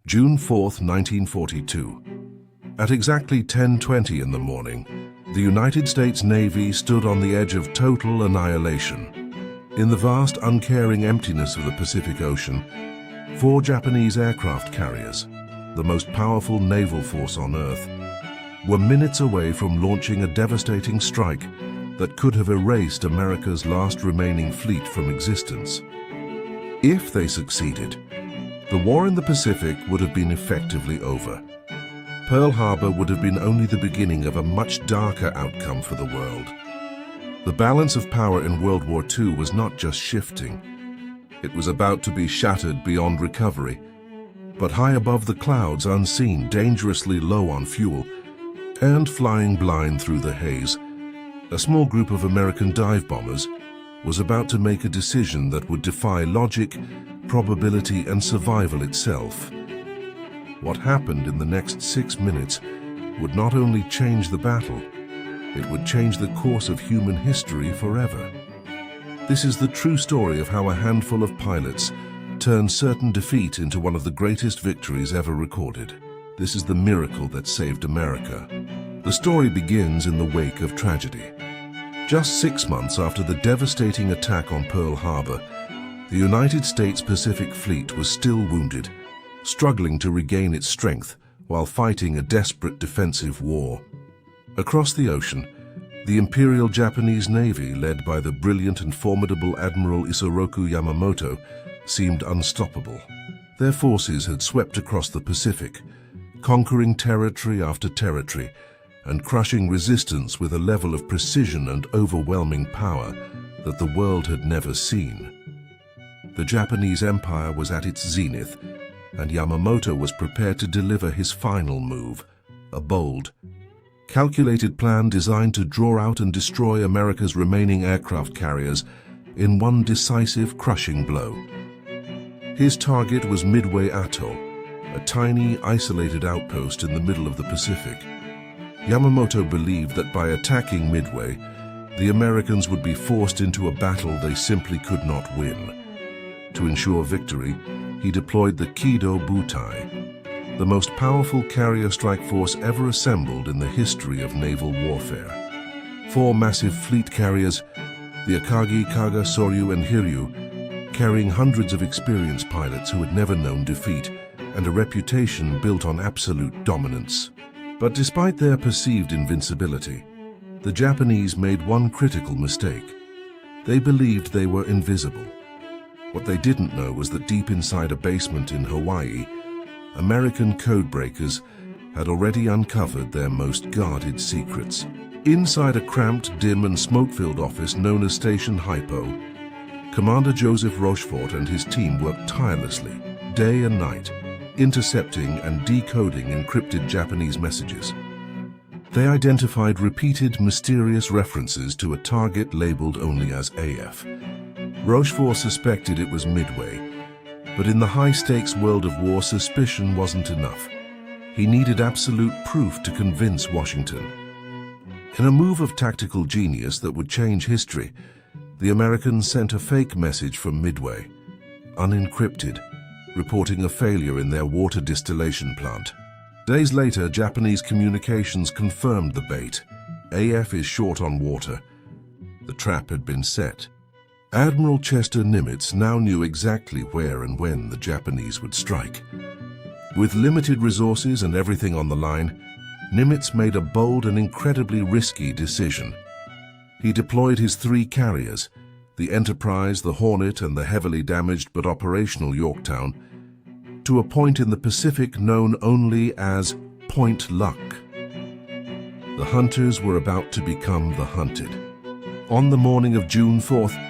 June 4, 1942. At exactly 10:20 in the morning, the United States Navy stood on the edge of total annihilation. In the vast, uncaring emptiness of the Pacific Ocean, 4 Japanese aircraft carriers, the most powerful naval force on Earth, were minutes away from launching a devastating strike that could have erased America's last remaining fleet from existence. If they succeeded, the war in the Pacific would have been effectively over. Pearl Harbor would have been only the beginning of a much darker outcome for the world. The balance of power in World War II was not just shifting. It was about to be shattered beyond recovery. But high above the clouds, unseen, dangerously low on fuel, and flying blind through the haze, a small group of American dive bombers was about to make a decision that would defy logic, probability, and survival itself. What happened in the next 6 minutes would not only change the battle, it would change the course of human history forever. This is the true story of how a handful of pilots turned certain defeat into one of the greatest victories ever recorded. This is the miracle that saved America. The story begins in the wake of tragedy. Just 6 months after the devastating attack on Pearl Harbor, the United States Pacific Fleet was still wounded, struggling to regain its strength while fighting a desperate defensive war. Across the ocean, the Imperial Japanese Navy, led by the brilliant and formidable Admiral Isoroku Yamamoto, seemed unstoppable. Their forces had swept across the Pacific, conquering territory after territory and crushing resistance with a level of precision and overwhelming power that the world had never seen. The Japanese Empire was at its zenith, and Yamamoto was prepared to deliver his final move, a bold, calculated plan designed to draw out and destroy America's remaining aircraft carriers in one decisive, crushing blow. His target was Midway Atoll, a tiny, isolated outpost in the middle of the Pacific. Yamamoto believed that by attacking Midway, the Americans would be forced into a battle they simply could not win. To ensure victory, he deployed the Kido Butai, the most powerful carrier strike force ever assembled in the history of naval warfare. 4 massive fleet carriers, the Akagi, Kaga, Soryu and Hiryu, carrying hundreds of experienced pilots who had never known defeat and a reputation built on absolute dominance. But despite their perceived invincibility, the Japanese made one critical mistake. They believed they were invisible. What they didn't know was that deep inside a basement in Hawaii, American codebreakers had already uncovered their most guarded secrets. Inside a cramped, dim and smoke-filled office known as Station Hypo, Commander Joseph Rochefort and his team worked tirelessly, day and night, intercepting and decoding encrypted Japanese messages. They identified repeated, mysterious references to a target labeled only as AF. Rochefort suspected it was Midway, but in the high-stakes world of war, suspicion wasn't enough. He needed absolute proof to convince Washington. In a move of tactical genius that would change history, the Americans sent a fake message from Midway, unencrypted, reporting a failure in their water distillation plant. Days later, Japanese communications confirmed the bait. AF is short on water. The trap had been set. Admiral Chester Nimitz now knew exactly where and when the Japanese would strike. With limited resources and everything on the line, Nimitz made a bold and incredibly risky decision. He deployed his 3 carriers, the Enterprise, the Hornet, and the heavily damaged but operational Yorktown, to a point in the Pacific known only as Point Luck. The hunters were about to become the hunted. On the morning of June 4th,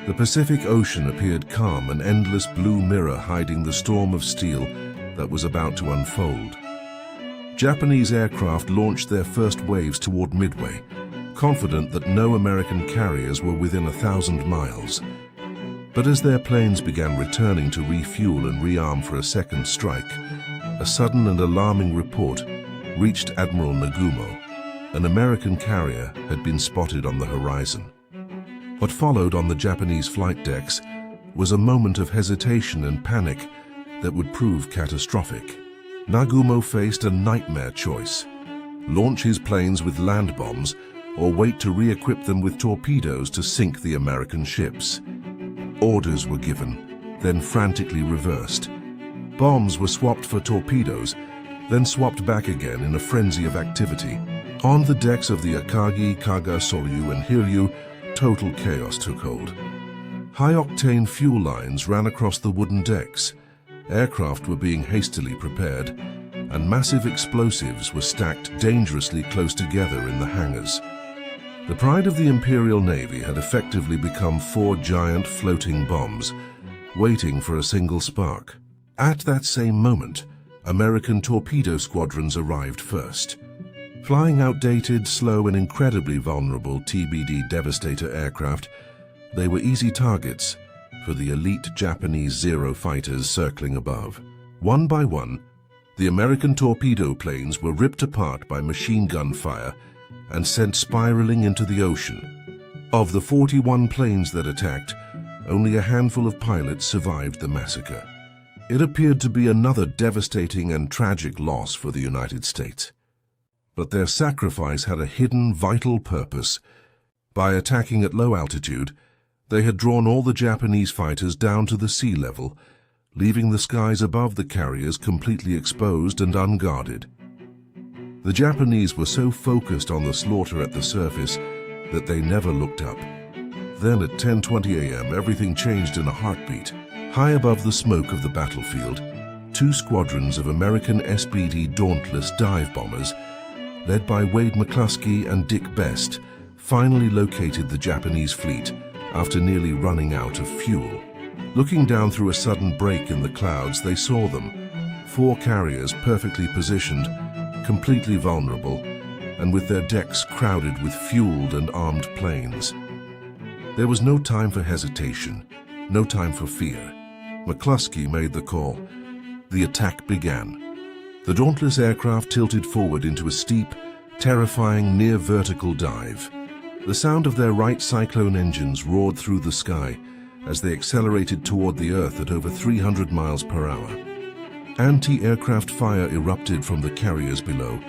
the Pacific Ocean appeared calm, an endless blue mirror hiding the storm of steel that was about to unfold. Japanese aircraft launched their first waves toward Midway, confident that no American carriers were within 1,000 miles. But as their planes began returning to refuel and rearm for a second strike, a sudden and alarming report reached Admiral Nagumo. An American carrier had been spotted on the horizon. What followed on the Japanese flight decks was a moment of hesitation and panic that would prove catastrophic. Nagumo faced a nightmare choice: launch his planes with land bombs or wait to re-equip them with torpedoes to sink the American ships. Orders were given, then frantically reversed. Bombs were swapped for torpedoes, then swapped back again in a frenzy of activity. On the decks of the Akagi, Kaga, Soryu and Hiryu, total chaos took hold. High-octane fuel lines ran across the wooden decks. Aircraft were being hastily prepared, and massive explosives were stacked dangerously close together in the hangars. The pride of the Imperial Navy had effectively become 4 giant floating bombs, waiting for a single spark. At that same moment, American torpedo squadrons arrived first. Flying outdated, slow and incredibly vulnerable TBD Devastator aircraft, they were easy targets for the elite Japanese Zero fighters circling above. One by one, the American torpedo planes were ripped apart by machine gun fire and sent spiraling into the ocean. Of the 41 planes that attacked, only a handful of pilots survived the massacre. It appeared to be another devastating and tragic loss for the United States. But their sacrifice had a hidden, vital purpose. By attacking at low altitude, they had drawn all the Japanese fighters down to the sea level, leaving the skies above the carriers completely exposed and unguarded. The Japanese were so focused on the slaughter at the surface that they never looked up. Then at 10:20 a.m., everything changed in a heartbeat. High above the smoke of the battlefield, 2 squadrons of American SPD Dauntless dive bombers, led by Wade McCluskey and Dick Best, finally located the Japanese fleet after nearly running out of fuel. Looking down through a sudden break in the clouds, they saw them, 4 carriers perfectly positioned, completely vulnerable, and with their decks crowded with fueled and armed planes. There was no time for hesitation, no time for fear. McCluskey made the call. The attack began. The Dauntless aircraft tilted forward into a steep, terrifying, near-vertical dive. The sound of their right Cyclone engines roared through the sky as they accelerated toward the Earth at over 300 miles per hour. Anti-aircraft fire erupted from the carriers below,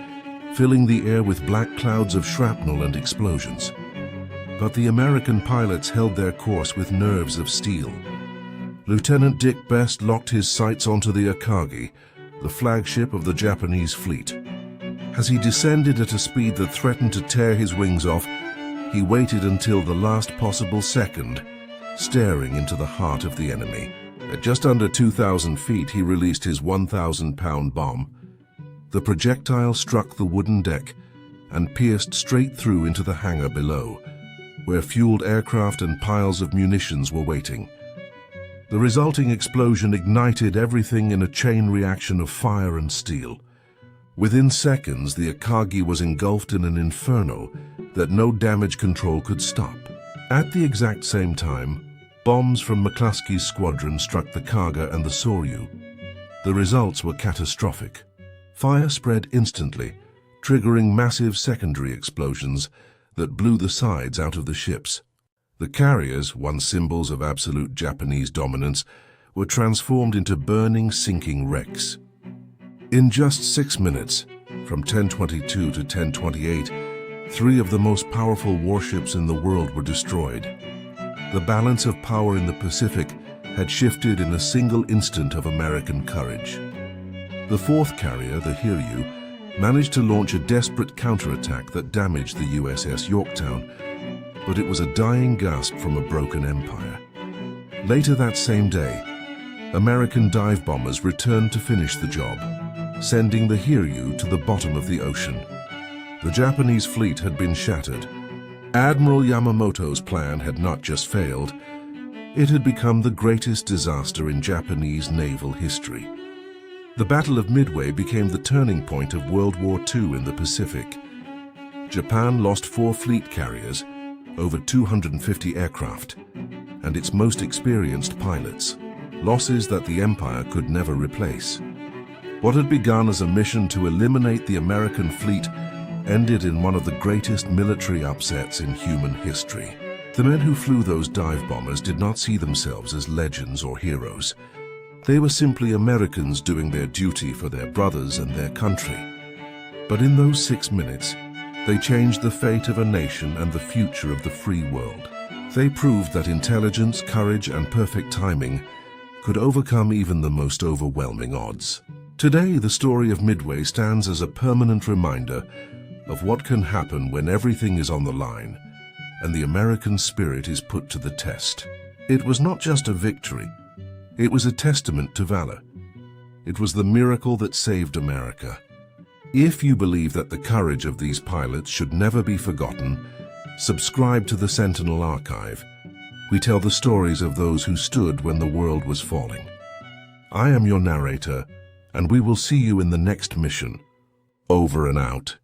filling the air with black clouds of shrapnel and explosions. But the American pilots held their course with nerves of steel. Lieutenant Dick Best locked his sights onto the Akagi, the flagship of the Japanese fleet. As he descended at a speed that threatened to tear his wings off, he waited until the last possible second, staring into the heart of the enemy. At just under 2,000 feet, he released his 1,000-pound bomb. The projectile struck the wooden deck and pierced straight through into the hangar below, where fueled aircraft and piles of munitions were waiting. The resulting explosion ignited everything in a chain reaction of fire and steel. Within seconds, the Akagi was engulfed in an inferno that no damage control could stop. At the exact same time, bombs from McCluskey's squadron struck the Kaga and the Soryu. The results were catastrophic. Fire spread instantly, triggering massive secondary explosions that blew the sides out of the ships. The carriers, once symbols of absolute Japanese dominance, were transformed into burning, sinking wrecks. In just 6 minutes, from 10:22 to 10:28, 3 of the most powerful warships in the world were destroyed. The balance of power in the Pacific had shifted in a single instant of American courage. The 4th carrier, the Hiryu, managed to launch a desperate counterattack that damaged the USS Yorktown, but it was a dying gasp from a broken empire. Later that same day, American dive bombers returned to finish the job, sending the Hiryu to the bottom of the ocean. The Japanese fleet had been shattered. Admiral Yamamoto's plan had not just failed, it had become the greatest disaster in Japanese naval history. The Battle of Midway became the turning point of World War II in the Pacific. Japan lost 4 fleet carriers, over 250 aircraft, and its most experienced pilots, losses that the Empire could never replace. What had begun as a mission to eliminate the American fleet ended in one of the greatest military upsets in human history. The men who flew those dive bombers did not see themselves as legends or heroes. They were simply Americans doing their duty for their brothers and their country. But in those 6 minutes, they changed the fate of a nation and the future of the free world. They proved that intelligence, courage, and perfect timing could overcome even the most overwhelming odds. Today, the story of Midway stands as a permanent reminder of what can happen when everything is on the line and the American spirit is put to the test. It was not just a victory. It was a testament to valor. It was the miracle that saved America. If you believe that the courage of these pilots should never be forgotten, subscribe to the Sentinel Archive. We tell the stories of those who stood when the world was falling. I am your narrator, and we will see you in the next mission. Over and out.